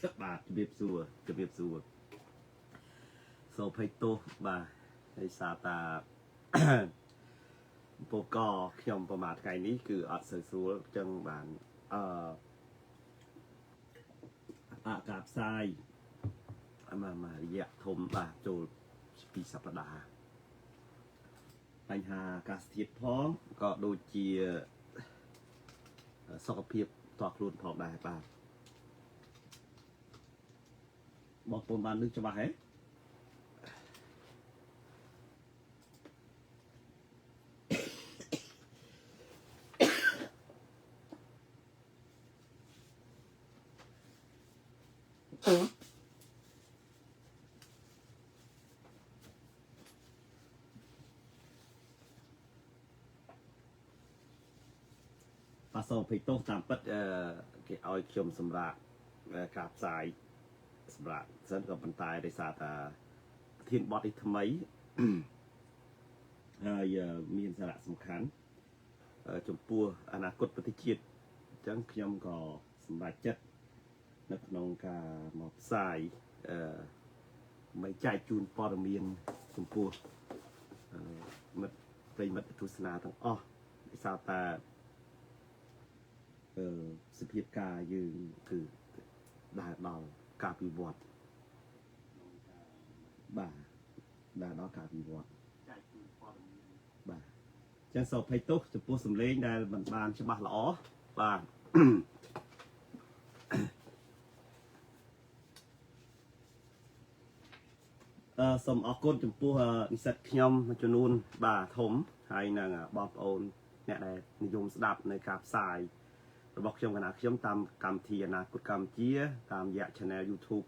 បាទជំរាបសួរសូមភ័យទោសបាទហើយសារតាពកខ្ញុំប្រហែលថ្ងៃនេះគឺអត់សូវស្រួលអញ្ចឹងបានអាការផ្សាយមករយៈធំបាទចូល2សប្តាហ៍បញ្ហាអាកាសធាតុផងក៏ដូចជាសុខភាពតខ្លួនផងដែរបាទបងប្អូនបានឮច្បាស់ហ៎បាទសូមភ័យទោសតាមពិតគេឲ្យខ្ញុំសម្រាប់ការផ្សាយសម្រាប់សិនក៏ប៉ុន្តែដោយសារតាធានបត់នេះថ្មីហើយមានសារៈសំខាន់ចំពោះអនាគតប្រទេសជាតិអញ្ចឹងខ្ញុំក៏សម្រេចចិត្តនៅក្នុងការមកផ្សាយមិនចែកជូនព័ត៌មានចំពោះមិត្តប្រិយមិត្តទស្សនាទាំងអស់ដោយសារតាសភាពការយើងគឺដើរដល់ការវិវត្តបាទដើរដល់ការវិវត្តចែកជូនព័ត៌មានបាទអញ្ចឹងសូមភ័យទោសចំពោះសម្លេងដែលមិនបានច្បាស់ល្អបាទសូមអរគុណចំពោះនិស្សិតខ្ញុំមួយចំនួនបាទធំហើយនឹងបងប្អូនអ្នកដែលនិយមស្ដាប់នៅការផ្សាយរបស់ខ្ញុំគណៈខ្ញុំតាមកម្មវិធីអនាគតកម្ពុជាតាមរយៈ Channel YouTube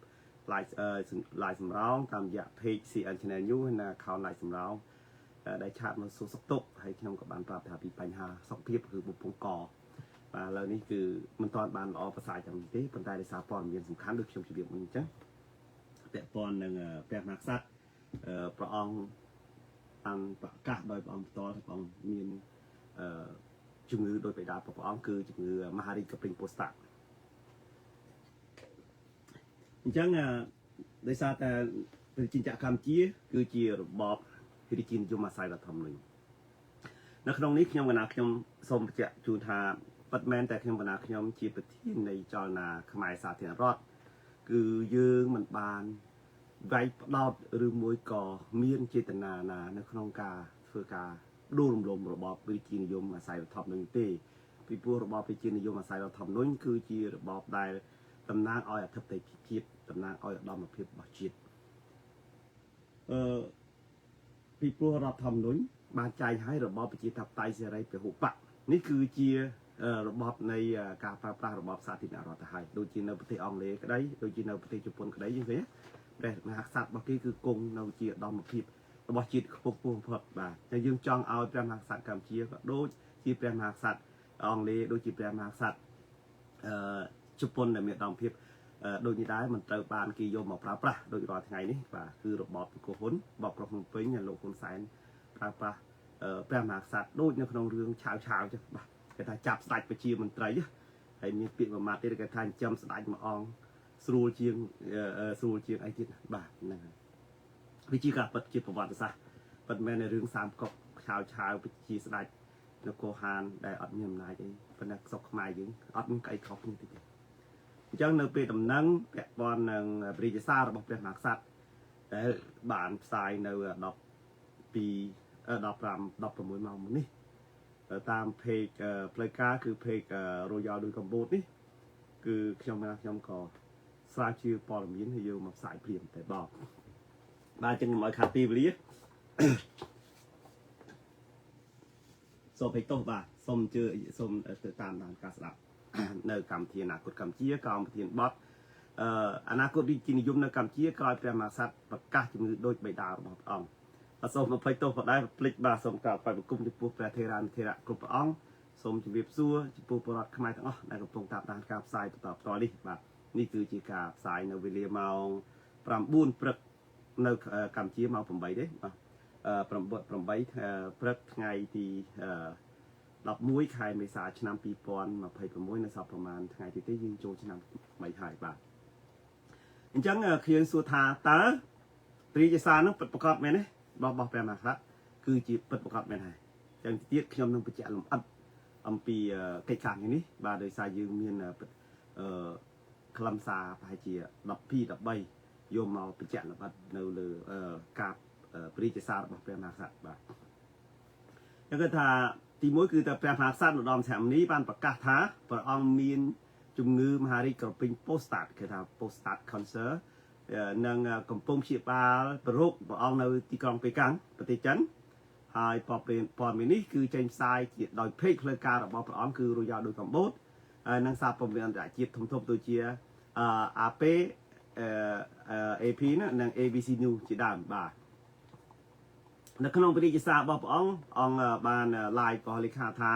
Live សម្រោងតាមរយៈ Page CN Channel News និង Account Live សម្រោងដែលឆាតមកសួរសុខទុក្ខហើយខ្ញុំក៏បានប្រាប់ថាពីបញ្ហាសុខភាពគឺបំពង់កបាទឥឡូវនេះគឺមិនទាន់បានល្អប្រសើរយ៉ាងនេះទេប៉ុន្តែដោយសារព័ត៌មានសំខាន់ដូចខ្ញុំជម្រាបមុនអញ្ចឹងពាក់ព័ន្ធនឹងព្រះមហាក្សត្រព្រះអង្គបានប្រកាសដោយព្រះអង្គផ្ទាល់ថាព្រះអង្គមានជំងឺដោយបិតាព្រះអង្គគឺជំងឺមហារីកកព្រិញពោស្តាអញ្ចឹងដោយសារតែប្រជាជនកម្ពុជាគឺជារបបរាជានិយមអាស្រ័យរដ្ឋធម្មនុញ្ញនៅក្នុងនេះខ្ញុំសូមបញ្ជាក់ជូនថាពិតមែនតែខ្ញុំជាប្រធាននៃចលនាខ្មែរសាធារណរដ្ឋគឺយើងមិនបានវាយផ្ដោតឬមួយក៏មានចេតនាណានៅក្នុងការធ្វើការដួលរំលំរបបវិជានិយមអាស្រ័យរដ្ឋធម្មនុញ្ញទេពីព្រោះរបបវិជានិយមអាស្រ័យរដ្ឋធម្មនុញ្ញគឺជារបបដែលតំណាងឲ្យអធិបតេយ្យភាពតំណាងឲ្យឧត្តមភាពរបស់ជាតិពីព្រោះរដ្ឋធម្មនុញ្ញបានចែងឲ្យរបបប្រជាធិបតេយ្យសេរីពហុបកនេះគឺជារបបនៃការប្រើប្រាស់របបសាធារណរដ្ឋទៅហើយដូចជានៅប្រទេសអង់គ្លេសក្តីដូចជានៅប្រទេសជប៉ុនក្តីយើងឃើញព្រះមហាក្សត្ររបស់គេគឺគង់នៅជាឧត្តមភាពរបស់ជាតិខ្ពស់បំផុតបាទតែយើងចង់ឲ្យព្រះមហាក្សត្រកម្ពុជាក៏ដូចជាព្រះមហាក្សត្រអង់គ្លេសដូចជាព្រះមហាក្សត្រជប៉ុនដែលមានឧត្តមភាពដូចនេះដែរមិនត្រូវបានគេយកមកប្រើប្រាស់ដូចរាល់ថ្ងៃនេះបាទគឺរបបកុហុនបបប្រភ្នំពេញលោកហ៊ុនសែនប្រើប្រាស់ព្រះមហាក្សត្រដូចនៅក្នុងរឿងឆាវចឹងបាទគេថាចាប់ស្ដេចប្រជាមន្ត្រីហើយមានពាក្យមួយម៉ាត់ទៀតគេថាចិញ្ចឹមស្ដេចមួយអង្គស្រួលជាងអីទៀតបាទហ្នឹងហើយវាជាការពិតជាប្រវត្តិសាស្ត្រពិតមែនในរឿងសាមកុកឆាវប្រជាស្ដេចនគរហានដែលអត់មានអំណាចអីប៉ុន្តែសុខខ្មែរយើងអត់មានក្អីខុសគ្នាទេអញ្ចឹងនៅពេលដំណឹងពាក់ព័ន្ធនឹងព្រះរាជសាររបស់ព្រះមហាក្សត្រដែលបានផ្សាយនៅ16ម៉ោងមុននេះតាម page ផ្លូវការគឺ page Royal ដូចកម្ពុជានេះគឺខ្ញុំក៏ស្រាវជ្រាវព័ត៌មានហើយយកមកផ្សាយព្រាមតែបងបាទចឹងខ្ញុំឲ្យខាត់ទីវេលាសូមភ័យទោសបាទសូមទៅតាមដានការស្ដាប់នៅកម្មវិធីអនាគតកម្ពុជាកម្មវិធីបទអនាគតរាជានិយមនៅកម្ពុជាក្រោយព្រះមហាក្សត្រប្រកាសជំងឺដូចបិតារបស់ព្រះអង្គសូមភ័យទោសផងដែរភ្លេចបាទសូមក្រាបបង្គំចំពោះព្រះថេរានុថេរៈគ្រប់ព្រះអង្គសូមជម្រាបសួរចំពោះពលរដ្ឋខ្មែរទាំងអស់ដែលកំពុងតាមដានការផ្សាយបន្តផ្ទាល់នេះបាទនេះគឺជាការផ្សាយនៅវេលាម៉ោង9ព្រឹកនៅកម្ពុជាម៉ោង8ទេបាទ8ព្រឹកថ្ងៃទី11ខែមេសាឆ្នាំ2026នៅសល់ប្រហែលថ្ងៃទៀតទេយើងចូលឆ្នាំថ្មីហើយបាទ chẳng khi xua thà tớ vì cái xa nó bật bọc cọp mẹ này bọc bè mà khác cứ chỉ bật bọc cọp mẹ này chẳng tiết khi ông bị chạy làm ấp ông bị cây cản nhưนี้và đời xa dương miềnคลำซาไปเจียดับพี่ดับใบโยมเอาไปแจกบัดเนื้อเลยกาบปริจสาบแปลมาสัตว์บ่แล้วก็ถ้าที่มวยคือแต่แปลมาสัตว์ดอมแถมนี้บ้านประกาศท้าประองมีนจุงงือมหาริกรปิงโปสตัดคือทำโปสตัดคอนเสิร์ตนางกำปงเชียบาประรุกประองในที่กองไปกังปฏิจันหายพอเป็นพอมีนี้คือเจนไซเกียรติโดยเพลงเพลงการระบบประองคือรุยาโดยกัมพูชนังซาปมเรียนจากจีบทมทบตัวเชียอาเปเอพีนะนัง ABC News จีดามบ่านักขนมปฏิกิริยาบอกองบานลายกอลิคาธา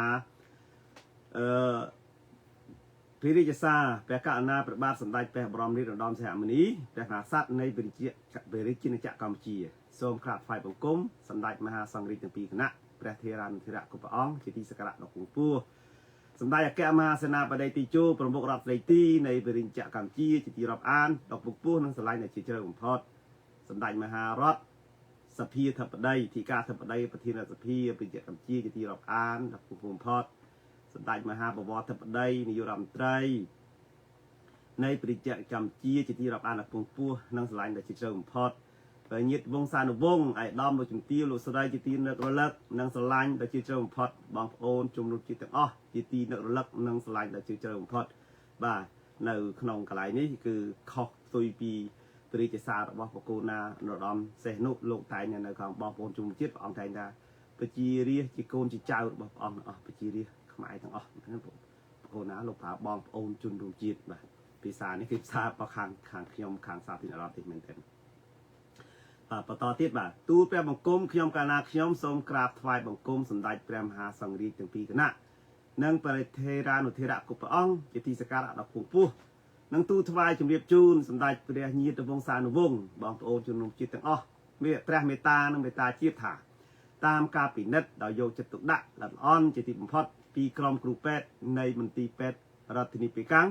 ปฏิกิริยาแปลกานาประบาดสันได้แปลบรมนิรดอมแสมนี้แปลหาสัตว์ในบริจินจักรกัมพูชีโสมขาดไฟบังกุมสันได้มหาสังริตปีคณะแปลเทรันเทระกุปองจิติสกัดดอกกุปูสมัยแกมาสนาประเดติจูประมุขรัฐเลยตีในบริจาคกัมจีจิตรับอ่านดอกบุกปูนังสลายในจิตเจริญพอดสมัยมหารัฐสพีทับประเดที่การทับประเดประเทศสพีบริจาคกัมจีจิตรับอ่านดอกบุกปูพอดสมัยมหาบวรทับประเดนิยรัมไตรในบริจาคกัมจีจิตรับอ่านดอกบุกปูนังสลายในจิตเจริญพอดnhiệt vong san vong ai đom một chừng tiêu lụt sợi chỉ tin nợ lắc năng sờ lạnh đã chơi chơi một phật bằng ôn chung lụt chỉ tiếng chỉ tin nợ lắc năng sờ lạnh đã chơi chơi một phật và nợ khung cái này níคือkhóc tôi bị tôi chỉ xa đó bảo cô na nợ đom xe nụ lộn tay nhà nợ còn bảo ôn chung chết ông thầy na bị chi ria chỉ côn chỉ trao bảo ông bị chi ria không ai thằng cô na lục phá bom ôn chung lụt chết vàปีศาจนี่คือซาปะขังขยมขังซาที่เราติดเหมือนกันปตติดบ่าตู้แปรบังกมขยมกานาขยมสมกราบถวายบังกมสมได้แปรมหาสังรีจังปีกันนะนังปริเทรานุเทระกุปะองจิติสการะดอกผงปูนังตู้ถวายจุมเรียบจูนสมได้เปรียยีตวงสานุวงบองโอจุนนุจิตตังเมื่อแปรเมตานังเมตาจีบถาตามกาปินัดดาวโยจตุดะหลันอ้อนจิติบัมพอดปีกรมครูเป็ดในมันตีเป็ดรัตนิปีกัง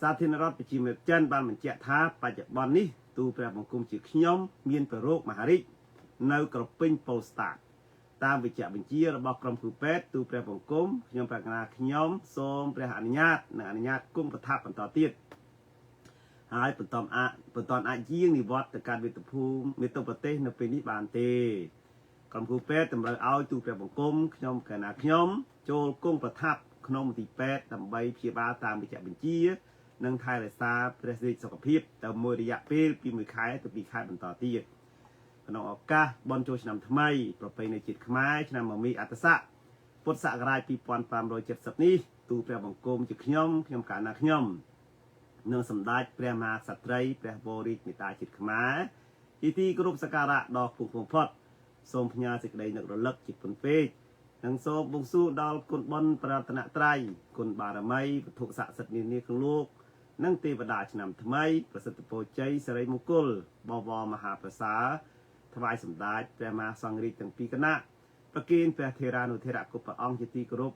สาธินรัตปิจิเมเจนบ้านมันเจท้าปัจจุบันนี้ตูแปรบังคุมจิขยมมีนเปโรคมหาริกในกระปิงโปสตาตามวิจัยบัญชีระบบกรมครูเป็ดตูแปรบังคุมขยมแปลงนาขยมโสมแปรอนุญาตในอนุญาตกุ้งประทับเป็นต่อติดหายเป็นตอนอายิ่งนิวัตแต่การวิตภูมิมิตรประเทศในปีนี้บานเตกรมครูเป็ดตำรวจเอาตูแปรบังคุมขยมแปลงนาขยมโจลกุ้งประทับขนมตีเป็ดตำใบเพียบาตามวิจัยบัญชีนังไทยเลยซาประสิทธิสกปรกแต่มวยระยะปีมือขายตัวปีขายเป็นต่อตีขนมออกกาบอลโจชนำทำไมประเพณีจิตขมายชนำมามีอัตสะพุทธศักราชปี1370นี้ตูแปรบังกรมจิตขยมการนาขยมเนื้อสำได้แปรมาสัตย์ไรแปรบริมิตาจิตขมายที่กรุ๊ปสการะดอกผงพงพอดสมพญาสิกได้หนักระลึกจิตปนเฟกนังโซบุงสู้ดาวกุนบอลปราตนาไตรกุนบารมัยถูกสะสดนี้ของลูกนังเทวดาชนำทำไมประสิทธิโพใจสไรมุกุลบวรมหาภาษาถวายสมได้แปรมาสังริจังปีกนะประเกณฑ์แปรเทรานุเทระกุปะองจิตีกรุป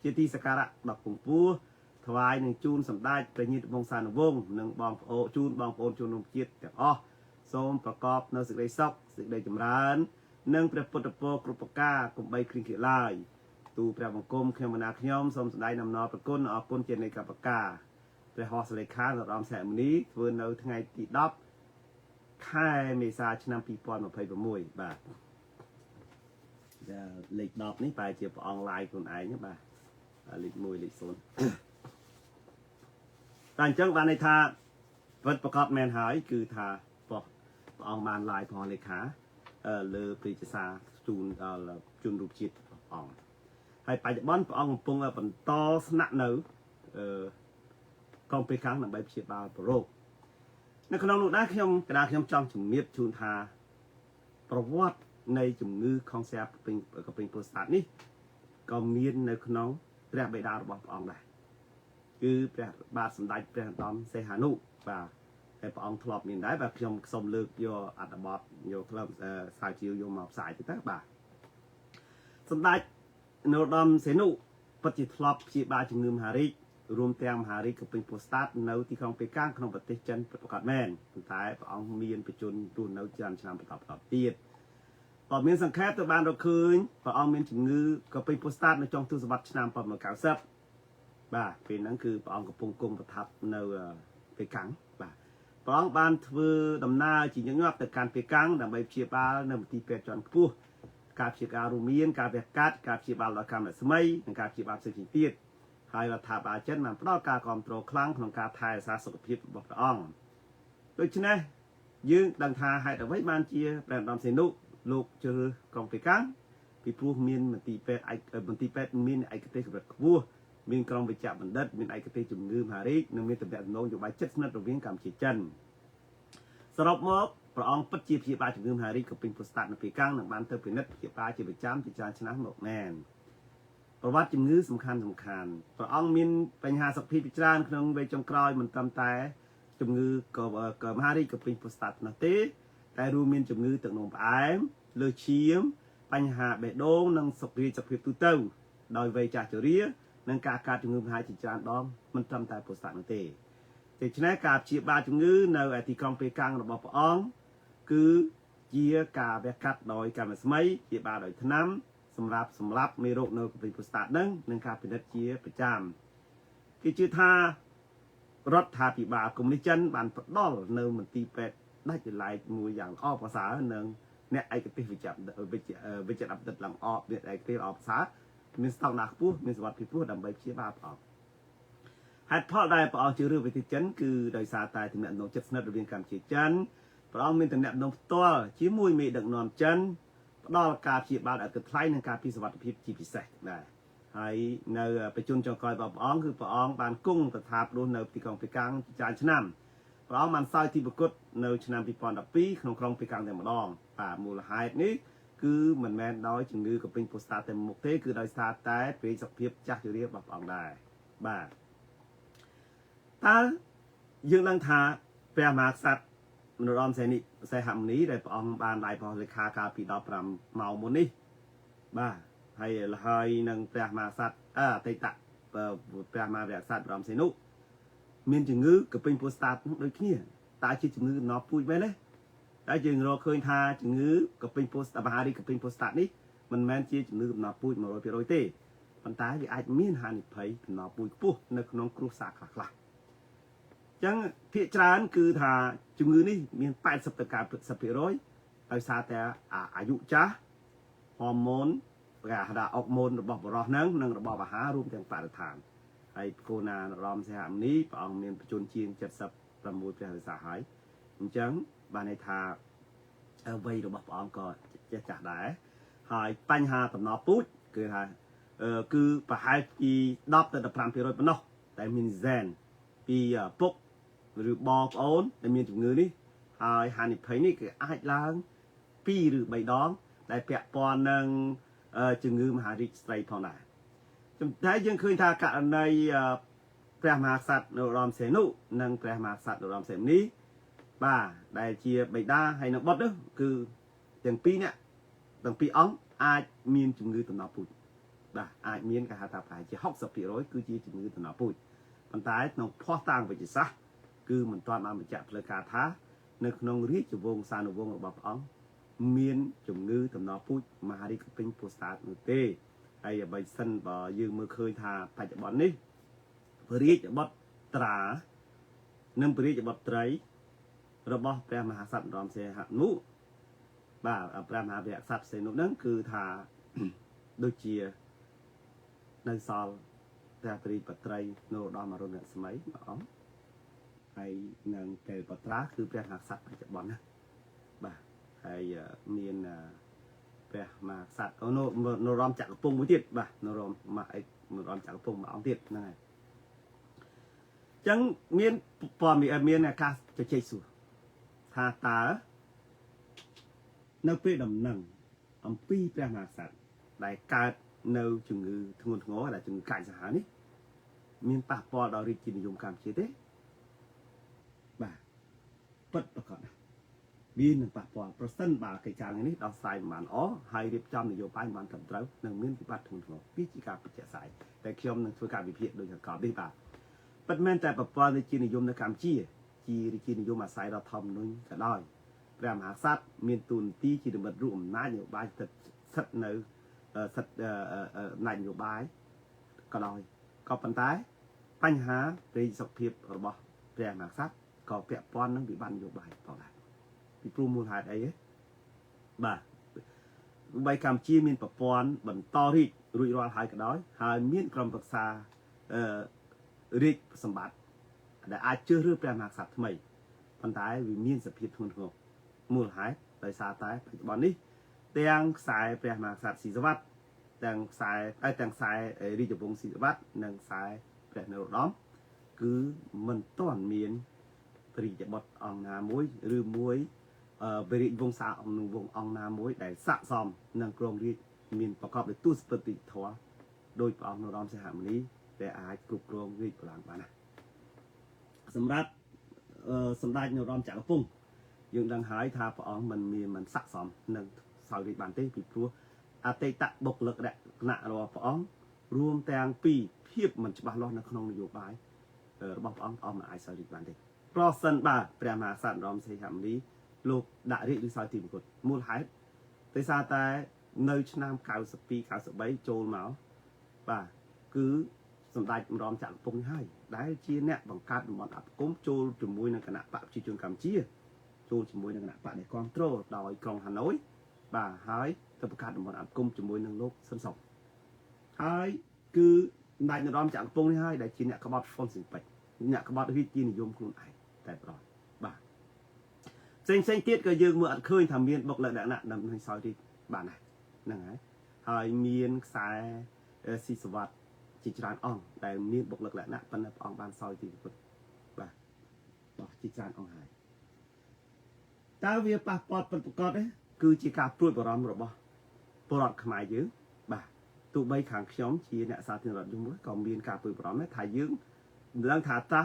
จิตีสการะดอกผงปูถวายหนึ่งจูนสมได้ประยิตวงสานวงหนึ่งบองโอจูนบองโอนจูนนมจิตแต่โสมประกอบเนื้อสึกได้ซอกสึกได้จำรานหนึ่งประปุตโปกรุปกากลุ่มใบคลิงเขียลายตูแปรบังกรมเขมนาขยมสมสมได้นำนอประกุนออกกุนเจนในกับปากกาแต่หอสเลขาเราลองแสมนี้เพื่อนเราทั้งไงติดดับค่ายเมษาชนะปีปอนมาเพย์ประมวยบ่าจะเล็กดอกนี้ไปเจียบออนไลน์คนไอ้เนี่ยบ่าเล็กมวยเล็กโซนต่างจังหวัดในท่าเปิดประกอบแมนหายคือท่าปอกออนบานไลน์พอเลขาเลอปริจสาจูนรูปจิตออนให้ไปจากบ้านออนปงเป็นตอสนักเนื้อกองไปครั้งหนังใบเชียบาโรคในขนมหนุได้ขยมกระดาษขยมจอมจุ่มเมียบชูนทาประวัติในจุ่มงือคองแซบเป็นโปรสตาร์นี่ก็มีในขนมแปรใบดาวบอกอองได้คือแปรบาสมได้แปรตอมเซฮานุvà cái ông thọp miền đáy và trong sông lược vô ăn bọt vô club xài chiều vô mọc xài thì các bà sông đáy nô đom xế nụ bất chỉ thọp chỉ ba chừng ngưm hà rít รวมទាំងមហារាជកំពង់ពោធិ៍សាត់នៅទីក្រុងប៉េកាំងក្នុងប្រទេសចិនប្រកាសមែនប៉ុន្តែព្រះអង្គមានបជនទូនៅច្រើនឆ្នាំបន្តទៀតក៏មានសង្ខេបទៅបានរកឃើញព្រះអង្គមានជំងឺកំពង់ពោធិ៍សាត់នៅចុងទសវត្សរ៍ឆ្នាំ1990បាទពេលហ្នឹងគឺព្រះអង្គកំពុងគង់ប្រថាប់នៅប៉េកាំងបាទព្រះអង្គបានធ្វើដំណើរជាញឹកញាប់ទៅកាន់ប៉េកាំងដើម្បីព្យាបាលនៅមន្ទីរពេទ្យជាន់ខ្ពស់ការព្យាបាលរួមមានការវះកាត់ការព្យាបាលដោយកាមេរ៉ាស្មីនិងការព្យាបាលផ្សេងៗទៀតហើយរដ្ឋាភិបាលចិនបានផ្ដល់ការគ្រប់គ្រងខ្លាំងក្នុងការថែរក្សាសុខភាពរបស់ព្រះអង្គដូច្នេះយើងដឹងថាហេតុអ្វីបានជាព្រះឧត្តមសេនុលោកជ្រើសក្រុងប៉េកាំងពីព្រោះមានមន្ទីរពេទ្យមានឯកទេសកម្រិតខ្ពស់មានក្រុមវិជ្ជបណ្ឌិតមានឯកទេសជំងឺមហារាជនិងមានទំនាក់ទំនងនយោបាយជិតស្និទ្ធរវាងកម្ពុជាចិនសរុបមកព្រះអង្គពិតជាព្យាបាលជំងឺមហារាជកំពង់ពោធិ៍សាត់នៅប៉េកាំងនិងបានទៅពិនិត្យព្យាបាលជាប្រចាំជាច្រើនឆ្នាំមកមែនប្រវត្តិជំងឺសំខាន់ព្រះអង្គមានបញ្ហាសុខភាពជាច្រើនក្នុងវ័យចុងក្រោយមិនត្រឹមតែជំងឺក៏មហារាជកំពង់ពោធិ៍សាត់នោះទេតែរួមមានជំងឺទឹកនោមផ្អែមលើសឈាមបញ្ហាបេះដូងនិងសុខភាពទូទៅដោយវ័យចាស់ជរានិងការកើតជំងឺមហាជាច្រើនដងមិនត្រឹមតែពោធិ៍សាត់នោះទេដូច្នេះការព្យាបាលជំងឺនៅឯទីក្រុងប៉េកាំងរបស់ព្រះអង្គគឺជាការវះកាត់ដោយកាមេរ៉ាស្មីព្យាបាលដោយថ្នាំសម្រាប់មេរោគនៅកំពង់ពោធិ៍សាត់នឹងនិងការពិនិត្យជាប្រចាំគេជឿថារដ្ឋាភិបាលកុម្មុយនីសចិនបានផ្ដល់នៅមន្ទីរពេទ្យដាច់ដោយឡែកមួយយ៉ាងល្អប្រសើរនិងអ្នកឯកទេសវិជ្ជាបណ្ឌិតឡើងអបអ្នកឯកទេសល្អប្រសើរមានស្តង់ដារខ្ពស់មានសុវត្ថិភាពខ្ពស់ដើម្បីព្យាបាលព្រះអង្គហេតុផលដែលព្រះអង្គជឿរើសប្រទេសចិនគឺដោយសារតែទំនាក់ទំនងជិតស្និទ្ធរវាងកម្ពុជាចិនព្រះអង្គមានទំនាក់ទំនងផ្ទាល់ជាមួយមេដឹកនាំចិនផ្ដល់ការព្យាបាលឥតគិតថ្លៃនិងការពីសុវត្ថិភាពជាពិសេសដែរហើយនៅបច្ចុប្បន្នចុងក្រោយរបស់ព្រះអង្គគឺព្រះអង្គបានគង់ប្រថាប់រស់នៅទីក្រុងប៉េកាំងច្រើនឆ្នាំព្រះអង្គបានសោយទីប្រគុតនៅឆ្នាំ2012ក្នុងក្រុងប៉េកាំងតែម្ដងបាទមូលហេតុនេះគឺមិនមែនដោយជំងឺកំពង់ពោធិ៍សាត់តែមុខទេគឺដោយសារតែពេកសុខភាពចាស់ជរារបស់ព្រះអង្គដែរបាទតើយើងដឹងថាព្រះមហាក្សត្រនរោត្តមសីហមុនីដែលព្រះអង្គបានដៃព្រះលេខាកាលពី15ម៉ោងមុននេះបាទហើយនឹងព្រះមហាក្សត្រអតីតព្រះមហាវក្សត្របរមសីនុមានជំងឺកំពង់ពោធិ៍សាត់ដូចគ្នាតើជាជំងឺដំណពូជមែនទេតែយើងរកឃើញថាជំងឺកំពង់ពោធិ៍សាត់មហារីកកំពង់ពោធិ៍សាត់នេះមិនមែនជាជំងឺដំណពូជ 100% ទេប៉ុន្តែវាអាចមានហានិភ័យដំណពូជខ្ពស់នៅក្នុងគ្រួសារខ្លះអញ្ចឹងភាគច្រើនគឺថាជំងឺនេះមាន80%ទៅ 90% ដោយសារតែអាយុចាស់ហូម៉ូនគេហៅថាអុកម៉ូនរបស់បុរសហ្នឹងនិងរបបអាហាររួមទាំងបរិស្ថានហើយគោណានរោត្តមសីហមុនីព្រះអង្គមានបច្ចុប្បន្នជាង76ព្រះវស្សាហើយអញ្ចឹងបានន័យថាវ័យរបស់ព្រះអង្គក៏ចេះចាស់ដែរហើយបញ្ហាតំណពូជគឺថាគឺប្រហែលពី10ទៅ15%ប៉ុណ្ណោះតែមានហ្សែនពីពុកឬបងប្អូនដែលមានជំងឺនេះហើយហានិភ័យនេះគឺអាចឡើង2ឬ3ដងដែលពាក់ព័ន្ធនឹងជំងឺមហារីកស្ត្រីផងដែរតែយើងឃើញថាករណីព្រះមហាក្សត្រនរោត្តមសីហនុនិងព្រះមហាក្សត្រនរោត្តមសីហមុនីបាទដែលជាបិតាហើយនៅបុត្រនោះគឺទាំងពីរនាក់ទាំងពីរអង្គអាចមានជំងឺតំណពូជបាទអាចមានគេហៅថាប្រហែលជា60%គឺជាជំងឺតំណពូជប៉ុន្តែក្នុងភស្តុតាងវិទ្យាសាស្ត្រគឺមិនទាន់បានបញ្ជាក់ផ្លូវការថានៅក្នុងរាជវង្សានុវង្សរបស់ព្រះអង្គមានជំងឺតំណពូជមហារីកកំពង់ពោធិ៍សាត់នោះទេហើយបើសិនបើយើងមើលឃើញថាបច្ចុប្បន្ននេះព្រះរាជបុត្រានិងព្រះរាជបុត្រីរបស់ព្រះមហាក្សត្រនរោត្តមសីហនុបាទព្រះមហាវក្សត្រសីហនុហ្នឹងគឺថាដូចជានៅសល់ព្រះរាជបុត្រីនរោត្តមអរុណស្មីមួយអង្គហើយនឹងទេវបុត្រាគឺព្រះមហាក្សត្របច្ចុប្បន្នណាបាទហើយមានព្រះមហាក្សត្រនរោត្តមចក្រពង្គមួយទៀតបាទនរោត្តមចក្រពង្គមួយអង្គទៀតហ្នឹងហើយអញ្ចឹងមានព័ត៌មានអាកាសជជែកសួរថាតើនៅពេលដំណឹងអំពីព្រះមហាក្សត្រដែលកើតនៅជំងឺធ្ងន់ធ្ងរដែលជំងឺកាចសាហាវនេះមានប៉ះពាល់ដល់រាជានិយមកម្ពុជាទេបាទពិតប្រាកដណាស់វានឹងប៉ះពាល់ប្រសិនបើកិច្ចការនេះដោះស្រាយមិនបានល្អហើយរៀបចំនយោបាយមិនបានត្រឹមត្រូវនឹងមានវិបត្តិធ្ងន់ធ្ងរវាជាការពិចារណាតែខ្ញុំនឹងធ្វើការវិភាគដូចខាងក្រោមនេះបាទ bất men tại bậc quan chi niệmในการchi chiนิยมอาศัยเราทำนู้นก็ได้พระมหากษัตริย์มีตุนตีจีนบรรลุอำนาจนโยบายสัตว์ในสัตว์ในนโยบายก็ได้ก็ปัญหาปัญหาในสภาพระบบพระมหากษัตริย์ก็เปรียบป้อนนั้นวิบัตินโยบายต่อไปที่ปรุงมูลหายไอ้บ่าใบคำชี้มีประป้อนบรรทอริรุยรอหายก็ได้หายมีกรมปรึกษาริกสมบัติแต่อาจเจอเรื่องแปลมหักสัตว์ทำไมปัญหาวิมีนสภิตทุนหัวมูลหายโดยซาตายปัจจุบันนี้เตียงสายแปลมหักสัตว์สีสวัสดิ์เตียงสายริจบงสีสวัสดิ์หนึ่งสายแปลในรถล้อมคือมันต้อนเมียนปริจบดองนามวยหรือมวยบริวงศาองหนึ่งวงองนามวยได้สะสมหนึ่งกรงรีมีนประกอบด้วยตู้สปติทัวโดยองนรอมเสียหายนี้แต่อาจกรุบกรองรีพลังมานะสำหรับสำได้ในรอมจากกระปุ้งยังดังหายทาพระองค์มันมีมันสักสมหนึ่งสาวดีบานเต้ปีพลัวอาเตตะบกเลิกแดะหน้ารอพระองค์รวมแตงปีเพียบมันจะบาลอนในขนมนโยบายบอกพระองค์เอามาไอสาวดีบานเต้เพราะสันบาแปรมาสันรอมเสียหายนี้โลกด่าเรียกด้วยสาวตีมกดมูลหายแต่ซาแต่ในชนามข่าวสปีข่าวสบายโจลเมาบ่าคือสำได้รอมจากปงให้ได้ชีเนี่ยบังคับมันอับก้มโจลจุ่มมวยในขณะปะชีจนกำเชี่ยโจลจุ่มมวยในขณะปะในคอนโทรลโดยกองฮันน้อยบ่าหายจะประกาศมันอับก้มจุ่มมวยในโลกสั้นสองหายคือได้รอมจากปงให้ได้ชีเนี่ยขบัดฟอนสิงไปเนี่ยขบัดวิจีนิยมคุณไอแต่ปลอดบ่าเส้นเตี้ยก็ยืมเมื่อเคยทำเมียนบอกเลยแหละนะนำให้ซอยที่บ้านไหนนั่งไงหายเมียนสายสีสวัสดิ์จิตรานอ่องแต่มีบกหลักแหละนะปัญหาอ่องบานซอยที่สุดบ่บอกจิตรานอ่องหายตาเวียปะปอดเป็นประกอบเนี่ยคือจีการปลุกปลอมหรือบ่ปลอดขมายยืงบ่ตัวใบขางขย้อมชีเนี่ยสาธิตหลอดยุ่งมั้ยก็มีการปลุกปลอมเนี่ยถ่ายยืงเรื่องถ่ายตา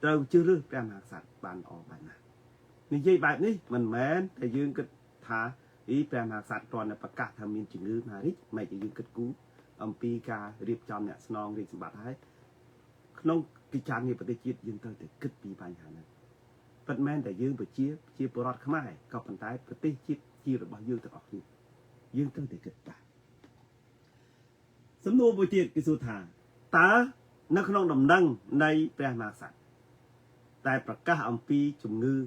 เราชื่อเรื่องแปลหักสัตว์บานออกบานนะนี่ยี่แบบนี้มันแม้แต่ยืงก็ถ่ายอีแปลหักสัตว์ตอนเนี่ยประกาศทำมีนจึงลืมมาดิไม่จะยืงกึศกู้ปีกาเรียบจำเนี่ยสนองเรียบสมบัติให้น้องกิจการในประเทศจีนยืนเตยแต่กึศปีปัญหานั้นปัจแม่แต่ยืนไปเชียปรอดขมายก็ปัญหาประเทศจีนจีนระบายยืนตลอดยืนเตยแต่กึศไปสำนวนบทเรียนกิสุธาตานักน้องดำดังในแปลมาสัตว์แต่ประกาศปีจุ่มงือ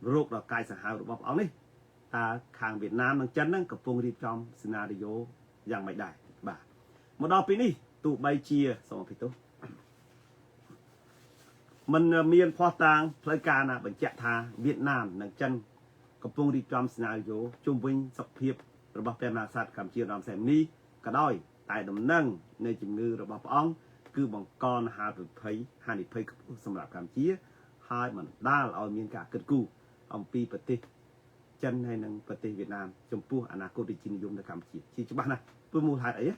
โรคระกายสหายระบบเอานี่ตาคางเวียดนามนังจันนั่งกับพงรีจอมสนาริโยยังไม่ได้บ่ามาดอปีนี้ตูใบเชียสองพิโตมันมีนพอต่างพลายการบัญญัติทาเวียดนามนังจันกับพงรีจอมสนาริโยจุ่มวิญสักเพียบระบบแปลมาสัตว์คำเชียรำแสมนี้ก็ได้แต่ดำนั่งในจุ่มงือระบบอ่องคือบังกรหาตุไพหานิไพสำหรับคำเชียให้มันได้เอามีนกาเกิดกู้เอาปีปฏิจันให้นังปฏิเวียดนามจมปูอนาคตดิจินิยมในคำเชียที่จะบ้านนะเพื่อมูลหายอะไร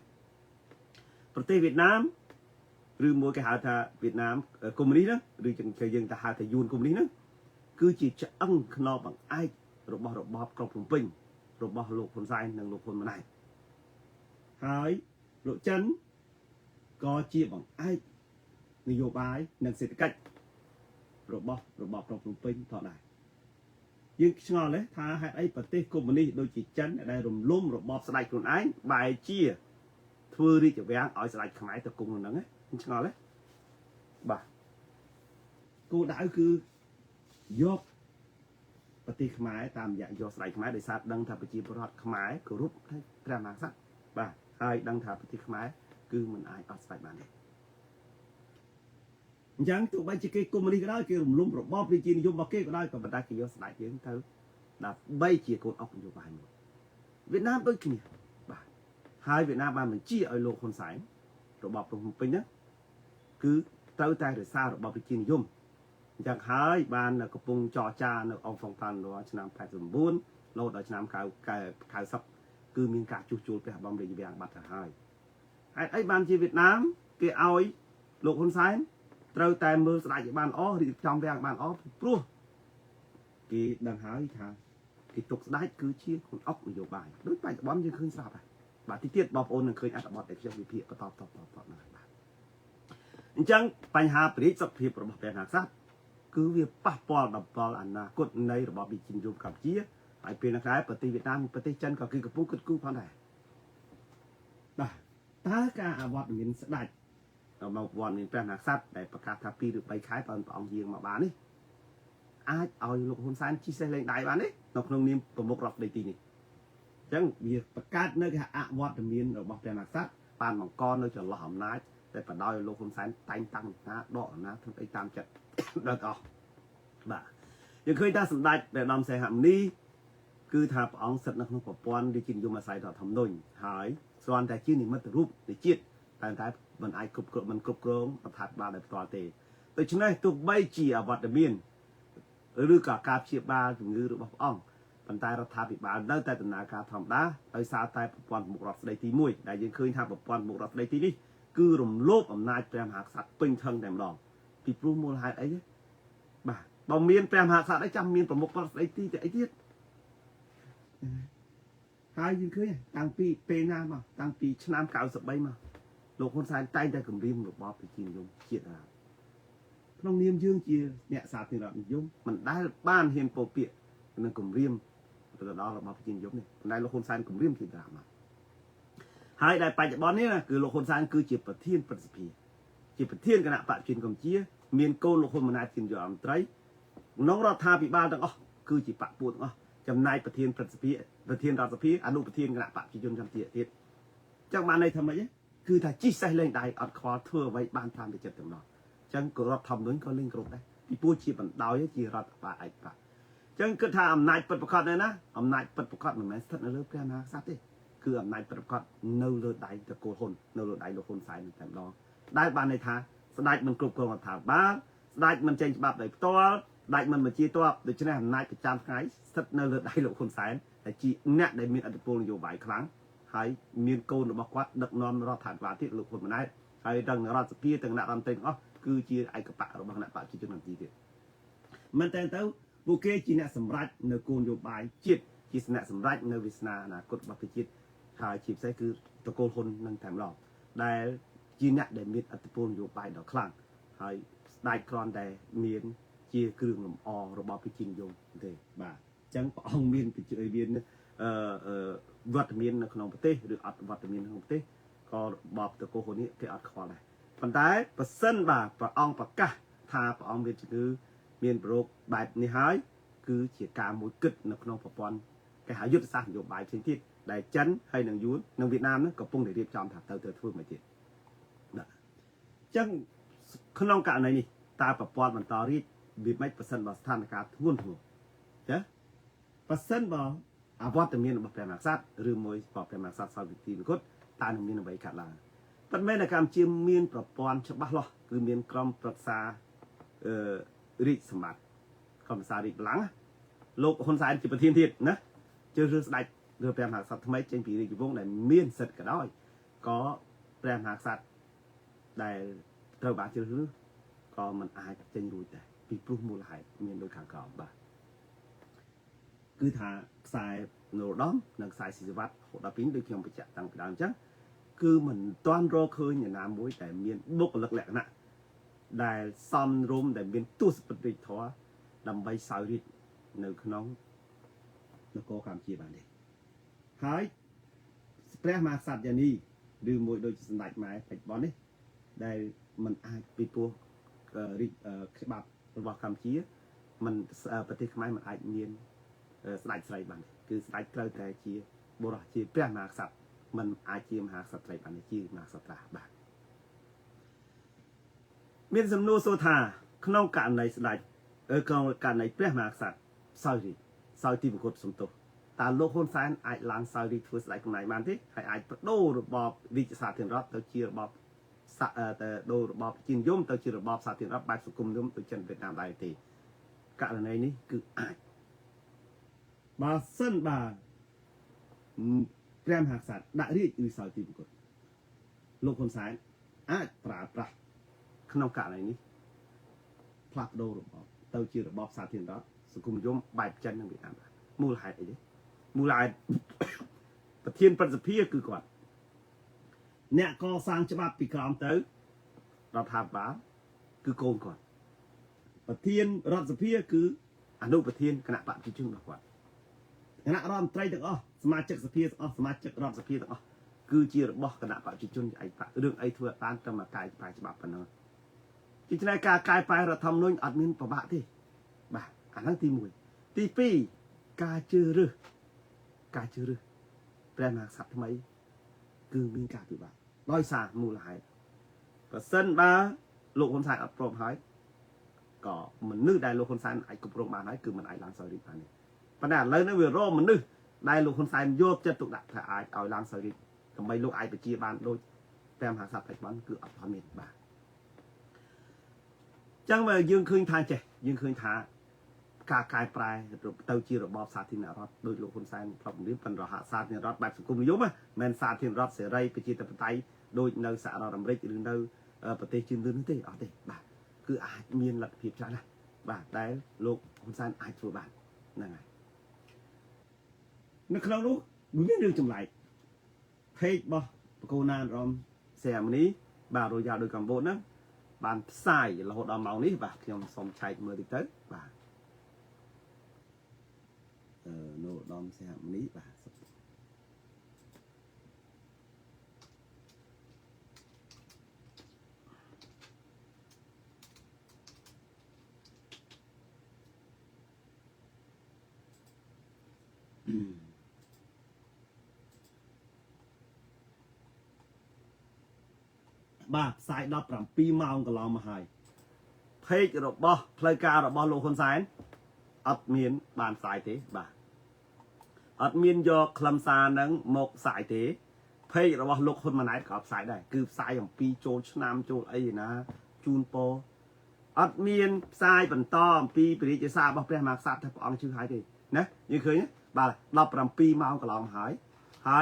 ประเทศเวียดนามหรือมวยกหาทาเวียดนามคอมมิวนิสต์นะหรือจังเคยยังทหารทยูนคอมมิวนิสต์นะคือจีจะอั้งขนอบังไอระบบกรอบผงปิงระบบโลกคนไซน์นังโลกคนมาไหนหายโลจันก็จีบังไอนโยบายนังเศรษฐกิจระบบกรอบผงปิงต่อได้ยังงอเลยถ้าให้ไอประเทศคอมมิวนิสต์โดยจีจันได้รวมล้มระบบสลายคนไอใบเชี่ยทั่วรีจะแหวงเอาสลายขมายตะกุงนั่นไงชงอเลยบ่ากูได้คือยกปฏิขมายตามอย่างยกสลายขมายโดยสารดังทาปฏิปรอดขมายก็รูปให้พระมหากษัตริย์บ่าไอ้ดังทาปฏิขมายคือมันไอ้เอาสลายมาเนี่ยยังตัวใบจีเกกุมันนี่ก็ได้คือลุ่มระบบดิจินิยมบักเก้ก็ได้กับบรรดากิโยสลายเยอะเท่าดับใบจีโกนออกอยู่บ้านเวียดนามด้วยกันเนี่ยhai Việt Nam ban mình chia ở lộ con sải rồi bọc đồng pin nhá cứ tới tay rồi sao rồi bọc đi chiên yum chẳng hai ban là cặp bông trò cha là ông phong tan đó cho nam phải dùng buôn lâu đó cho nam cài sập cứ miếng cả chu cái bom để vàng bạc là hai ấy ban chia Việt Nam cái ao ấy lộ con sải tới tay mưa lại cái ban ó thì trong vàng ban ó pro cái đằng hai thà cái tục đái cứ chia con ốc nhiều bài đối bài bom như khơi sao nàyบาที่เทียบบอลโอนเคยอ่านบอลเด็กเจ้าวิพีก็ตอบนะครับ จังปัญหาปริศพิบระบบเป็นหักซัดคือวิปัปปอลดับปอลอันนะกดในระบบบิจินยุมกับเจี๊ยไปเป็นนักร้ายปฏิเวียดนามปฏิจันก็คือกระปุกกึดกู้พันได้ถ้าการอวอดมินสดัดเรามาวอนมินเป็นหักซัดได้ประกาศทับปีหรือไปขายตอนปองเยียงมาบ้านนี่อาเอาลูกคนสานชี้เส้นแรงได้บ้านนี่นกนงนิ่มประมุกรับได้ตีนี่จังวิประกาศในการอวอดมินระบบเป็นหักซัดปานมังกรเราจะหล่อมน้าแต่ปะดอยโลคนสานตั้งตั้งนะดอกนะทั้งไอ้ตามจัดแล้วก็บ่ายังเคยได้สัมผัสแต่นำใส่หำนี้คือถ้าปองสัตว์นักนกปอนได้กินยูมาใส่ต่อทำนุ่นหายส่วนแต่ชื่อนี่มันจะรูปในจิตแต่ท้ายมันไอ้กรุบกรอบมันกรุบกรองประทัดบาในตัวเตะแต่ฉะนั้นตัวใบจีอวัตเมียนหรือกับการเชียบาถึงหรือบอกอ่องปัญไตรัฐาภิบาลได้แต่ตนาการทำได้โดยสาวไตปอนหมกรอบในทีมวยได้ยังเคยทำปอนหมกรอบในทีนี้คือรวมโลภอำนาจแปรหักสัตว์เป็นเทิงแดมดองปีปรุงมูลหายไอ้เนี่ยบ่าบอมเมียนแปรหักสัตว์ได้จำเมียนประมุกรอบในทีแต่ไอ้เนี่ยหายยังเคยตั้งปีเปนามาตั้งปีชนามเก่าสบายมาโลกคนสายใต้ได้กลุ่มริมหลบบอไปกินยมเจียดอะไรน้องเนียมยื่นเจียเนี่ยสาธิตแบบยมมันได้บ้านเฮียนโปเปียนั่นกลุ่มริมแต่ตอนเราบอกไปกินยมเนี่ยได้โลกคนสายกลุ่มริมกินดรามาหายได้ไปจากบอลนี่นะคือโลกคนสายคือจีบประเทียนประสิทธิ์จีบประเทียนกันนะปะกินกลุ่มเจียเมียนโกโลกคนมันน่ากินยอมไตรน้องเราทาปีบ้านตั้งอ๋อคือจีบปะปูดอ๋อจำนายประเทียนประสิทธิ์ประเทียนราชพีอนุประเทียนกันนะปะกินยมจำเจียทิศจากมาในทำไมเนี่ยคือถ้าจีใส่เล่นได้อัดคอเทั่วไว้บ้านทำไปเจ็บถึงนอนจังก็รับทำนู้นก็เล่นกรุบได้ที่พูดชีบันดาวยังจีรัดป่าไอ้ป่าจังก็ถ้าอำนาจปิดประคัดเลยนะอำนาจปิดประคัดเหมือนแม่สัตว์ในเรื่องแก่นาสัตว์ที่คืออำนาจปิดประคัดเนื้อเลือดใดจะโกหกเนื้อเลือดใดเราคนสายในแต่ดองได้บ้านในท่าสดายมันกรุบกรองถามบ้านสดายมันเจนฉบับใดตัวได้มันมาจีตัวโดยเฉพาะอำนาจประจำไงสัตว์เนื้อเลือดใดเราคนสายแต่จีเนี่ยได้มีอัตโนมัติอยู่บ่ายครั้งให้มีโกนบอกว่าดักนอนรอผ่านว่าที่ลูกคนมันได้ให้ดังรอสปีตั้งหน้ารำเต็งอ๋อคือจีไอกระปะเราบางหน้าปะจีจนมันจีเดียมันแต่เต้าบุเกจีเนี่ยสำรัดในโกนโยบายจิตจีสเนี่ยสำรัดในวิสนานะกฎบัพจิตหายจีบใช้คือตะโกนคนนั่งแถมหลอกได้จีเนี่ยได้มีอัตโนมัติโยบายดอกคลั่งให้ได้กรอนได้เมียนจีเครื่องลมอระบอบพิจิตรโยมเดบ่าจังปองเมียนไปเจอเมียนวัดเมียนในขนมประเทศหรืออัดวัดเมียนในขนมประเทศก็บอกตะโกนนี้ที่อัดคอเลยปัจจัยประเสริฐบ่าประองประกาศทาประองเมียนคือเมียนโปรกแบบนี้หายคือเฉียการมวยกึศในขนมประปอนแกหายุทธศาสตร์นโยบายเช่นที่ได้จันให้หนังยุ้นหนังเวียดนามนั้นก็ปุ่งได้เรียบจอมถักเตอทั่วมาทีจังขนมกะไหนนี่ตาประปอนมันต่อรีดบีบไม่ประเสริฐบ่สถานการณ์ทุ่นหัวเจ้าประเสริฐบ่อาวัตเมียนแบบแปลงสัตว์หรือมวยแบบแปลงสัตว์สาววิธีก็ตาหนึ่งมีนใบขาดลาปัจจัยในการจิมเมียนประปอนฉบับล้อคือเมียนกรมปรักษาริสมัติกรมสาริหลังโลกคนสายจิปเทียนทิศนะเจอเรื่องได้เรื่องแปลงสัตว์ทำไมเจนผีในจุดพวกนั้นเมียนสัตว์ก็ได้ก็แปลงสัตว์ได้เท่าบาเจอหรือก็มันอาจจะรู้แต่ปีปรุงมูลหายเมียนโดยขังกรอบบ่าคือถ้าสายโนดอมนักสายศิลวัตหดปิ้งโดยเขียนไปจัดต่างต่างจังคือมันตอนรอเคยอย่างน้ำมวยแต่เมียนบกหลักแหลกนะได้ซ้อมรวมแต่เมียนตู้สปริตท้อดำใบสายริดในขนมแล้วก็การจีบานเด็กหายแปลมาสัตว์อย่างนี้ดูมวยโดยสนับไม้ไปบอลนี่ได้มันอาจปีตัวริฉบับระคำชี้มันประเทศไม้มันอาจเมียนสไลด์บันคือสไลด์เกลือแต่ชีโบราณชีเปรี้ยมาสัตว์มันอาชีมหาสัตว์สไลด์บันชีมาสัตว์ตาบานเมียนสำนูโซธาขนมการในสไลด์ขนมการในเปรี้ยมาสัตว์ซอยที่บุคคลสมทบตาโลกคนสายอาจล้างซอยที่ทั่วสไลด์คนไหนมันที่ให้อาจโดระบอบวิจารณ์ถึงรอบตัวชีระบอบแต่โดระบอบจีนย่อมตัวชีระบอบศาสตร์ถึงรอบแบบสุขุมย่อมตัวจันเวียดนามได้ทีการในนี้คืออาจบาเส้นบาแกรมหักสัตว์ได้เรียกอือสาวตีบุกโลกคนสายอาจปราบขนมกะอะไรนี้พลัดโดระบอบเตาจีระบอบศาสตร์ถึงรอบสุขุมย่อมแบบจันในเวียดนามมูลหายไอ้ดิมูลหายประเทศประสิทธิคือก่อนเนี่ยก็สร้างฉบับปีกรามเต๋อ រដ្ឋាភិបាលគឺកូនគាត់ប្រធានរដ្ឋសភាគឺអនុប្រធានគណៈបព្វជិជនរបស់គាត់គណៈរដ្ឋមន្ត្រីទាំងអស់សមាជិកសភាទាំងអស់សមាជិករដ្ឋសភាទាំងអស់គឺជារបស់គណៈបព្វជិជនឯករឿងអីធ្វើបានត្រឹមតែកាយប្រែច្បាប់ប៉ុណ្ណឹងទីឆ្នៃការកាយប្រែរដ្ឋធម្មនុញ្ញអត់មានប្របាក់ទេបាទអាហ្នឹងទី1ទី2ការជឿរើសព្រះមហាក្សត្រថ្មីគឺមានការពិបាកដោយសារមូលហេតុបើសិនបើលោកហ៊ុនសែនអត់ព្រមហើយក៏មនុស្សដែលលោកហ៊ុនសែនអាចគ្រប់គ្រងបានហើយគឺមិនអាចឡើងសោយរាជបានទេប៉ុន្តែឥឡូវនេះវារមមនុស្សដែលលោកហ៊ុនសែនយកចិត្តទុកដាក់ថាអាចឲ្យឡើងសោយរាជដើម្បីលោកអាចបញ្ជាបានដូចព្រះមហាក្សត្របច្ចុប្បន្នគឺអត់ទាន់មានបាទចឹងបើយើងឃើញថាចេះយើងឃើញថាការកែប្រែទៅជារបបសាធារណរដ្ឋដោយលោកហ៊ុនសែនប្រាប់ជំរាបប៉ុន្តែសាធារណរដ្ឋបែបសង្គមនិយមមិនមែនសាធារណរដ្ឋសេរីប្រជាធិបតេយ្យដូចនៅសហរដ្ឋអាមេរិកឬនៅប្រទេសជឿនលឿនទេអត់ទេបាទគឺអាចមានលទ្ធភាពច្រើនណាស់បាទដែលលោកហ៊ុនសែនអាចធ្វើបានហ្នឹងហើយនៅក្នុងនោះមានរឿងចម្លែកពេករបស់បកូណានរំសេអាមនីបាទរយៈដោយកម្ពុជាហ្នឹងបានផ្សាយរហូតដល់ម៉ោងនេះបាទខ្ញុំសូមឆែកមើលតិចទៅបាទនៅឧត្តមសេហមុនីបាទបាទផ្សាយ17ម៉ោងកន្លងមកហើយเพจរបស់ផ្លូវការរបស់លោកហ៊ុនសែនអត់មានបានផ្សាយទេបាទអត់មានយកខ្លឹមសារហ្នឹងមកផ្សាយទេเพจរបស់លោកហ៊ុនម៉ាណែតក៏ផ្សាយដែរគឺផ្សាយអំពីចូលឆ្នាំចូលអីណាជូនពរអត់មានផ្សាយបន្តអំពីព្រះរាជសាររបស់ព្រះមហាក្សត្រថាព្រះអង្គជឿហើយទេណាយើងឃើញបាទ17ម៉ោងកន្លងហើ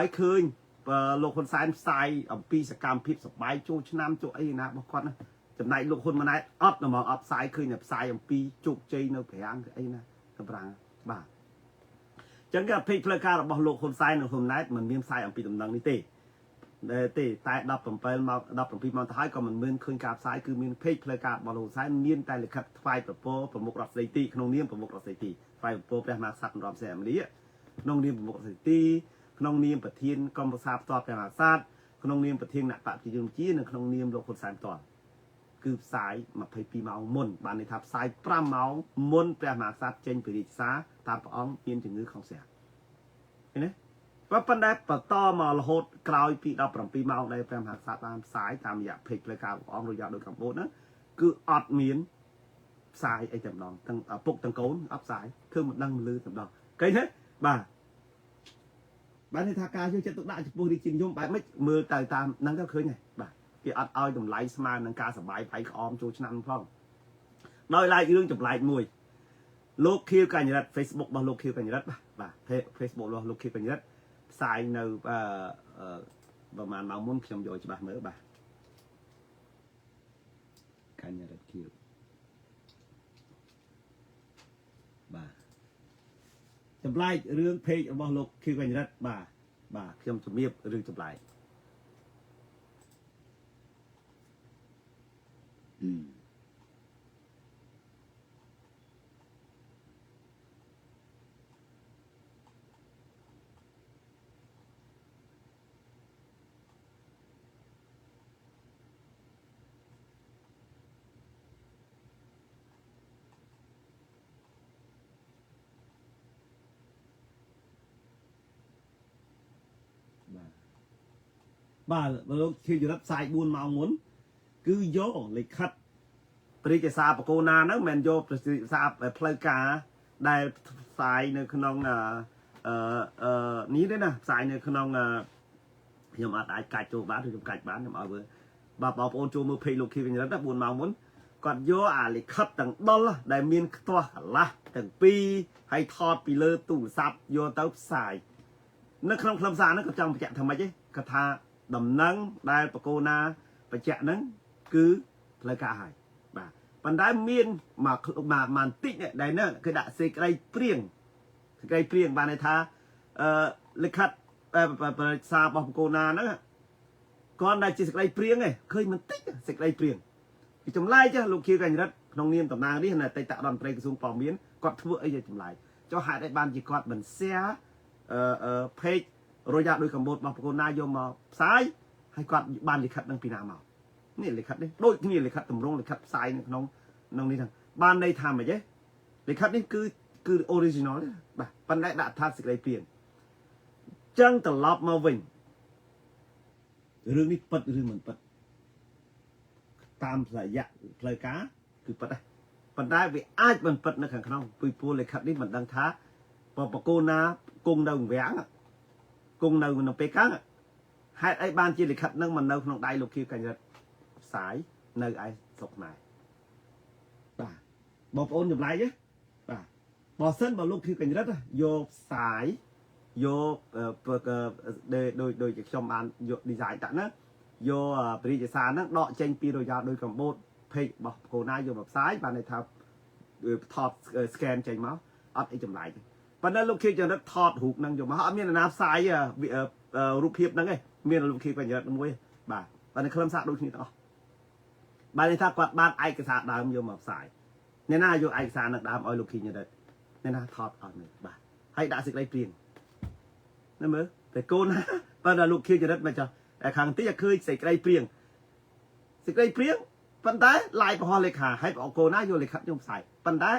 យឃើញលោកហ៊ុនសែនផ្សាយអំពីសកម្មភាពសបាយចូលឆ្នាំចូលអីណារបស់គាត់ណាចំណែកលោកហ៊ុនម៉ាណែតអត់ហ្មងអត់ផ្សាយឃើញតែផ្សាយអំពីជោគជ័យនៅប្រាំងអីណាទៅប្រាំងបាទអញ្ចឹងគេអភិផ្លូវការរបស់លោកហ៊ុនសែននិងហ៊ុនម៉ាណែតមិនមានផ្សាយអំពីដំណឹងនេះទេតែ17ម៉ោង17ម៉ោងទៅហើយក៏មិនមានឃើញការផ្សាយគឺមានเพจផ្លូវការរបស់លោកហ៊ុនសែនមានតែលិខិតថ្វាយប្រពោប្រមុខរដ្ឋស្ដីទីក្នុងនាមប្រមុខរដ្ឋស្ដីទីថ្វាយប្រពោព្រះមហាក្សត្រនរោត្តមសីហមុនីក្នុងនាមប្រមុខរដ្ឋស្ដីទីក្នុងនាមប្រធានក្រុមប្រឹក្សាផ្ទាល់ព្រះមហាក្សត្រក្នុងនាមប្រធានគណៈបព្វជិជនជានិងក្នុងនាមលោកហ៊ុនសែនផ្ទាល់គឺផ្សាយ22ម៉ោងមុនបានន័យថាផ្សាយ5ម៉ោងមុនព្រះមហាក្សត្រចេញពីរាជសារថាព្រះអង្គមានជំងឺក្នុងស្រាឃឃើញទេប៉ុន្តែបន្តមករហូតក្រោយពី17ម៉ោងដែលព្រះមហាក្សត្របានផ្សាយតាមរយៈเพจផ្លូវការរបស់អង្គរយៈដោយកម្ពុជាហ្នឹងគឺអត់មានផ្សាយអីតែម្ដងទាំងឪពុកទាំងកូនអត់ផ្សាយធ្វើមិនដឹងមិនលឺតែម្ដងឃើញទេបាទបានន័យថាការយកចិត្តទុកដាក់ចំពោះរាជានិយមបែបម៉េចមើលទៅតាមហ្នឹងទៅឃើញហើយបាទគេអត់ឲ្យតម្លៃស្មើនឹងការសបាយបាយក្អមចូលឆ្នាំផងដោយឡែករឿងចម្លែកមួយលោកខៀវកញ្ញរិទ្ធ Facebook របស់លោកខៀវកញ្ញរិទ្ធបាទ Facebook របស់លោកខៀវកញ្ញរិទ្ធផ្សាយនៅប្រហែលម៉ោងមុនខ្ញុំយកច្បាស់មើលបាទកញ្ញរិទ្ធខៀវបាទចម្លែករឿងเพจរបស់លោកខៀវកញ្ញរិទ្ធបាទខ្ញុំជំរាបរឿងចម្លែកបាទលោកខៀវកញ្ញរិទ្ធផ្សាយ4ម៉ោងមុនគឺយកលិខិតព្រះរាជសារបកូណាហ្នឹងមិនមែនយកព្រះរាជសារផ្លូវការដែលផ្សាយនៅក្នុងនេះទេណាផ្សាយនៅក្នុងខ្ញុំអាចកាច់ចូលបានឬខ្ញុំកាច់បានខ្ញុំឲ្យមើលបាទបងប្អូនចូលមើលเพจលោកខៀវកញ្ញរិទ្ធ4ម៉ោងមុនគាត់យកអាលិខិតទាំងដុលដែលមានខ្ទាស់កន្លះទាំងពីរហើយថតពីលើទូរស័ព្ទយកទៅផ្សាយនៅក្នុងខ្លឹមសារហ្នឹងក៏ចង់បញ្ជាក់ថាម៉េចទេគាត់ថាដំណឹងដែលបកូណាបញ្ជាក់ហ្នឹងគឺផ្លូវការហើយបាទប៉ុន្តែមានមកបន្តិចដែលហ្នឹងគេដាក់សេចក្តីព្រៀងបានន័យថាលិខិតប្រសារបស់បកូណាហ្នឹងគាត់តែជាសេចក្តីព្រៀងឯងឃើញបន្តិចសេចក្តីព្រៀង ពីចម្លែកចាលោកខៀវកញ្ញរិទ្ធក្នុងនាមតំណាងនេះនៅតែតរដ្ឋមន្ត្រីក្រសួងព័ត៌មានគាត់ធ្វើអីយ៉ាងចម្លែកចុះហេតុអីបានជាគាត់មិនแชร์เพจរយៈដោយកម្ពុជារបស់ប្រកូនណាយកមកផ្សាយហើយគាត់បានលិខិតនឹងពីណាមកនេះលិខិតនេះដូចគ្នាលិខិតតម្រងលិខិតផ្សាយនៅក្នុងនេះហ្នឹងបានន័យថាម៉េចទេលិខិតនេះគឺ original ទេបាទប៉ុន្តែដាក់ថាសេចក្តីព្រាងចឹងត្រឡប់មកវិញរឿងនេះពិតឬមិនពិតតាមរយៈផ្លូវការគឺពិតដែរប៉ុន្តែវាអាចមិនពិតនៅខាងក្នុងពីព្រោះលិខិតនេះមិនដឹងថាបកគោណាគង់នៅវាំងគង់នៅក្នុងពេលកាំងហេតុអីបានជាលិខិតនឹងមិននៅក្នុងដៃលោកខៀវកញ្ញរិទ្ធផ្សាយនៅឯស្រុកខ្មែរបាទបងប្អូនចម្លែកទេបាទបើសិនបើលោកខៀវកញ្ញរិទ្ធយកផ្សាយយកដោយខ្ញុំបានយក design តាក់ណាយកបរិយាសាហ្នឹងដកចេញពីរយៈដោយកម្ពុជា page របស់កូណាយកមកផ្សាយបានន័យថាថត scan ចេញមកអត់អីចម្លែកទេប៉ុន្តែលោកខៀវកញ្ញរិទ្ធថតរូបហ្នឹងយកមកអត់មានអ្នកណាផ្សាយរូបភាពហ្នឹងទេមានលោកខៀវកញ្ញរិទ្ធមួយបាទប៉ុន្តែខ្លឹមសារដូចគ្នាទាំងអស់បានន័យថាគាត់បានឯកសារដើមយកមកផ្សាយអ្នកណាយកឯកសារនឹងដើមឲ្យលោកខៀវកញ្ញរិទ្ធអ្នកណាថតអត់មើលបាទហើយដាក់សេចក្តីព្រាងណាមើលតែកូនណាប៉ុន្តែលោកខៀវកញ្ញរិទ្ធមិនចោះតែខាងទីឃើញសេចក្តីព្រាងប៉ុន្តែឡាយប្រហោះលេខាហើយកូនណាយកលេខិតខ្ញុំផ្សាយប៉ុន្តែ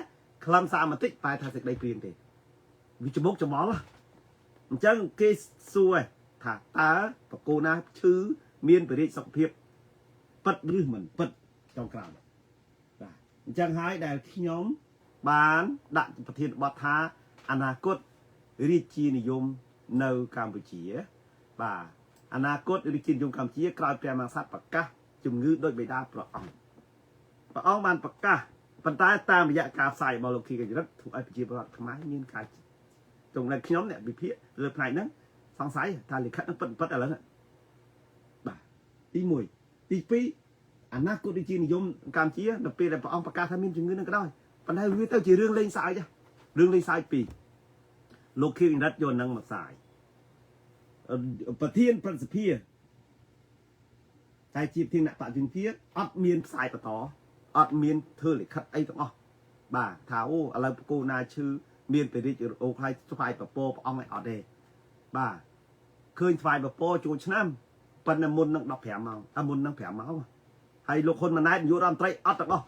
ខ្លឹមសារបន្តិចបែរថាសេចក្តីព្រាងទេវាច្មុកច្មល់អញ្ចឹងគេសួរថាតើបកូនណាឈឺមានបរិយាសុខភាពពិតឬមិនពិតចុងក្រោយបាទអញ្ចឹងហើយដែលខ្ញុំបានដាក់ប្រធានបទថាអនាគតរាជានិយមនៅកម្ពុជាបាទអនាគតរាជានិយមកម្ពុជាក្រោយព្រះមហាក្សត្រប្រកាសជំងឺដោយបិតាព្រះអង្គបានប្រកាសប៉ុន្តែតាមរយៈការផ្សាយរបស់លោកខៀវកញ្ញរិទ្ធធ្វើឲ្យប្រជាពលរដ្ឋខ្មែរមានការចំណែកខ្ញុំអ្នកវិភាគលើផ្នែកហ្នឹងសង្ស័យថាលិខិតហ្នឹងពិតឥឡូវបាទទី1ទី2អនាគតរាជានិយមកម្ពុជានៅពេលដែលព្រះអង្គប្រកាសថាមានជំងឺហ្នឹងក៏ដោយប៉ុន្តែវាទៅជារឿងលេងសើចរឿងលេងសើចពីរលោកខៀវកញ្ញរិទ្ធយកហ្នឹងមកផ្សាយប្រធានប្រសិទ្ធិតែជាប្រធានអ្នកបច្ចុប្បន្នអត់មានផ្សាយបន្តអត់មានធ្វើលិខិតអីទាំងអស់បាទថាអូឥឡូវគូណាឈឺមានបរិយាអូខ្លាយស្វាយពពព្រះអង្គឯអត់ទេបាទឃើញស្វាយពពចូលឆ្នាំប៉ុន្តែមុននឹង15ម៉ោងមុននឹង5ម៉ោងហើយលោកហ៊ុនម៉ាណែតនាយករដ្ឋមន្ត្រីអត់ទាំងអស់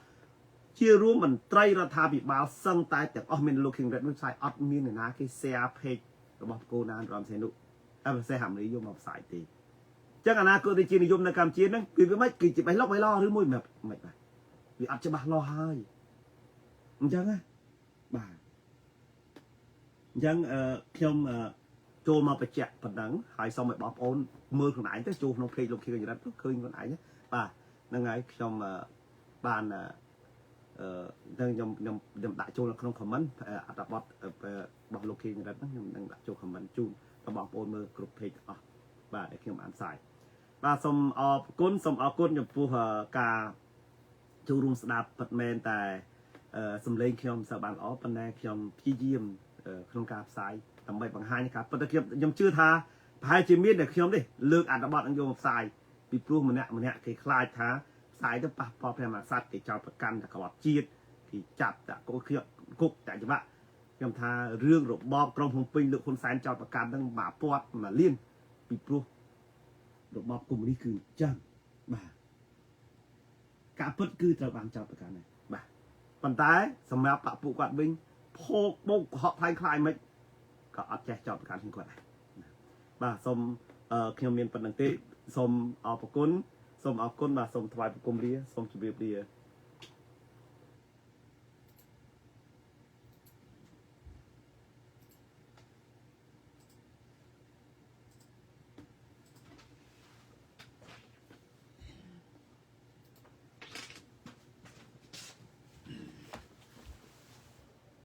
ជារួមមន្ត្រីរដ្ឋាភិបាលសឹងតែទាំងអស់មានលោកខៀវរិទ្ធមួយផ្សាយអត់មានអ្នកណាគេ share page របស់គូណារំសេនុតែប្រសេះហាមរីយកមកផ្សាយទេចឹងអនាគតរាជានិយមនៅកម្ពុជាហ្នឹងគឺវាមិនគឺជាបេះឡុកបេះឡោឬមួយមិនបាទវាអត់ច្បាស់លាស់ហើយអញ្ចឹងណាបាទអញ្ចឹងខ្ញុំចូលមកបញ្ជាក់ប៉ុណ្ណឹងហើយសូមឲ្យបងប្អូនមើលខ្លួនឯងទៅចូលក្នុងเพจលោកខៀវកញ្ញរិទ្ធឃើញខ្លួនឯងបាទហ្នឹងហើយខ្ញុំបានខ្ញុំដាក់ចូលនៅក្នុង comment អត្ថបទរបស់លោកខៀវកញ្ញរិទ្ធហ្នឹងខ្ញុំនឹងដាក់ចូល comment ជូនដល់បងប្អូនមើលគ្រប់ page អស់បាទដែលខ្ញុំបានផ្សាយបាទសូមអរគុណចំពោះការចូលរួមស្ដាប់ពិតមែនតែសំឡេងខ្ញុំមិនសូវបានល្អប៉ុន្តែខ្ញុំព្យាយាមក្នុងការផ្សាយដើម្បីបង្ហាញការពិតតែខ្ញុំជឿថាប្រហែលជាមានតែខ្ញុំទេលើកអត្ថបទនឹងយកមកផ្សាយពីព្រោះម្នាក់គេខ្លាចថាផ្សាយទៅប៉ះពាល់ព្រះមហាក្សត្រគេចោទប្រកាន់តែក្បត់ជាតិគេចាប់តែគុកតែច្បាប់ខ្ញុំថារឿងរបបក្រុងភ្នំពេញលោកហ៊ុនសែនចោទប្រកាន់នឹងបាពាត់មកលៀនពីព្រោះរបបកុម្មុយនីសគឺចឹងបាទការពិតគឺត្រូវបានចោទប្រកាន់ដែរបាទប៉ុន្តែសម្រាប់បពុគាត់វិញភោគបោកកុហកខ្លាំងខ្លាយមិនក៏អត់ចេះចោទប្រកាន់គាត់ដែរបាទសូមខ្ញុំមានប៉ុណ្្នឹងទេសូមអរគុណបាទសូមថ្វាយបង្គំលាសូមជម្រាបលា